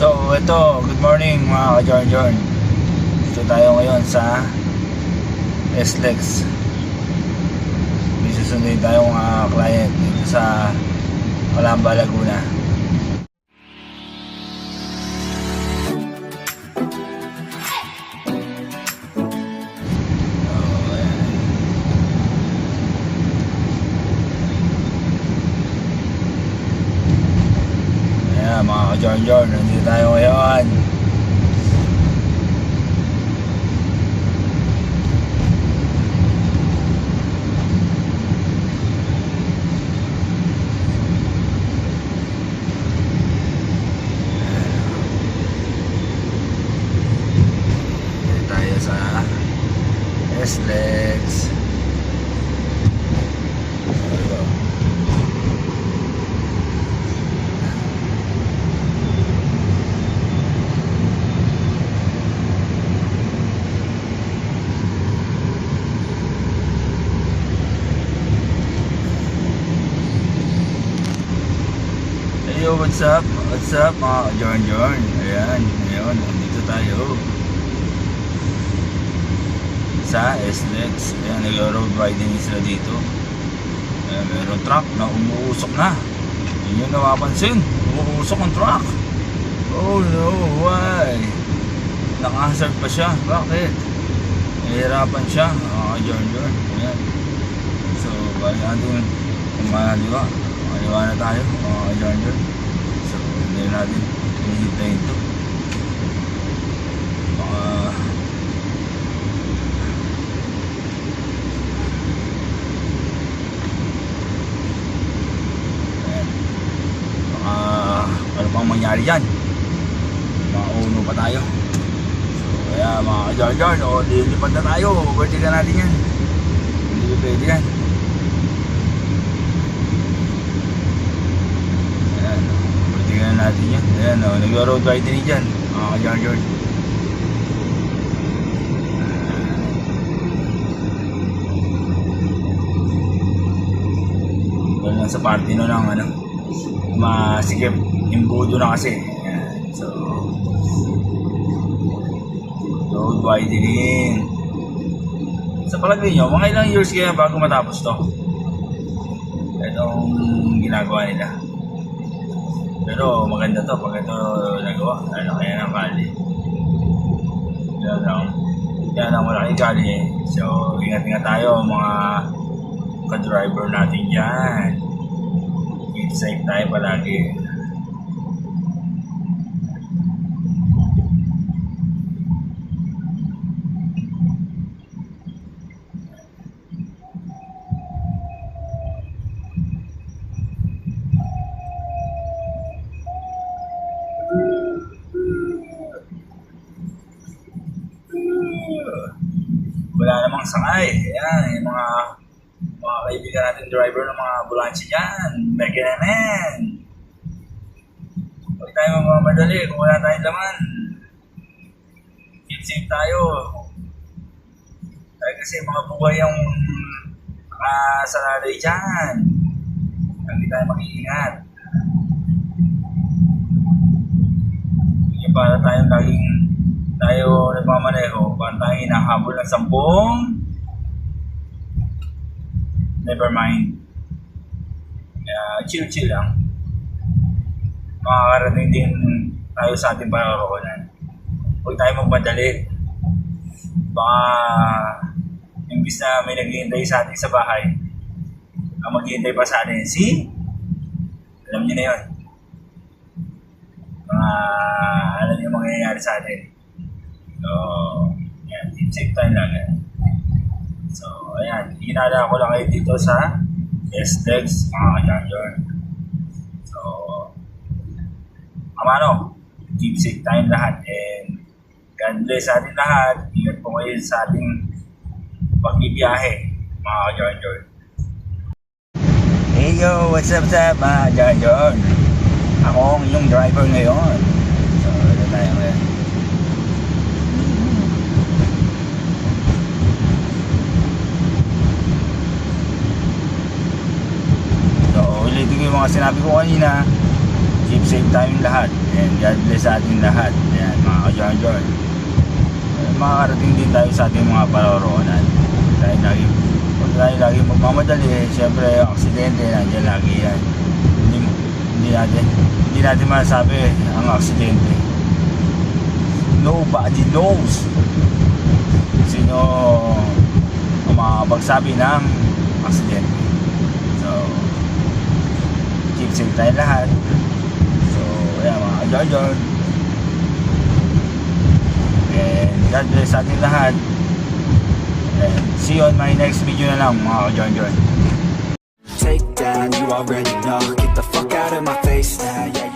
So ito, good morning mga ka-Jorn. Dito tayo ngayon sa SLEX. May susundin tayong client dito sa Calamba, Laguna. Mga ka-Jorn, nandito tayo ngayon. Nandito tayo sa SLEX. Yo, what's up? What's up mga Jorn? Ayan, ngayon, nandito tayo sa SLEX. Ayan, nag-road riding sila dito. Ayan, mayroong truck na umuusok na. Hindi nyo napapansin, umuusok ang truck. Oh no, why? Naka-hazard pa siya, bakit? Nahihirapan siya, mga Jorn. Ayan. So, bali natin kumaliwa. Kumaliwa na tayo, mga Jorn. So, hindi natin hihintay ito. Ano pang mangyari dyan? Mauno pa tayo. So, kaya mga ka-Jorn, lilipad na tayo. Pwede ka natin yan. Hindi pwede yan. Tingnan natin yan. Ayan o, nag-road riding dyan mga ka-Jorn. Doon lang sa party no lang masikip imbudo na kasi. Ayan. So road widening. Sa palagay nyo, mga ilang years kaya bago matapos to itong ginagawa nila? Pero maganda to pag ito nagawa. Ano kaya ng kali? Yan lang malaking kali eh. So ingat-ingat tayo mga ka-driver natin dyan. Keep safe tayo palagi. Wala namang sakay. Ayan, yung mga kaibigan natin driver ng mga ambulansya dyan. Mega naman. Huwag tayo magmamadali kung wala tayong laman. Keep safe tayo. Dahil kasi mga buhay yung nakasalalay dyan. Hindi tayo mag-iingat. Yung para tayong laging tayo nagmamaneho, parang tayo hinahabol ng 10. Never mind. Chill lang. Makakarating din tayo sa ating pararoonan. Huwag tayo magmadali. Baka imbis na may naghihintay sa atin sa bahay, ang maghihintay pa sa atin, see? Alam niyo na yun. Alam niyo mangyayari sa atin. So, yan, keep safe tayo lang yan. So, ayan, hinala ko lang kayo dito sa SLEX, mga ka-Jorn. So, amano, keep safe tayong lahat and God bless sa ating lahat. Ingat po kayo sa ating pagbibiyahe, mga ka-Jorn. Hey yo, what's up mga ka-Jorn? Ako ang inyong driver ngayon. So, ito tayo ngayon. So, ulitin ko yung mga sinabi ko kanina. Keep safe tayong lahat. And God bless sa ating lahat. Ayan, mga ka-John. Makakarating din tayo sa ating mga paroroonan. Huwag tayo lagi magmamadali. Siyempre, aksidente, nandiyan lagi yan. Hindi natin masabi ang aksidente. Nobody knows sino ang makakapagsabi ng aksidente. So, keep safe tayo lahat. So, ayan mga ka-John. And God bless sa ating lahat. And see you on my next video na lang mga ka-John. Take down, you already know. Get the fuck out of my face now, yeah.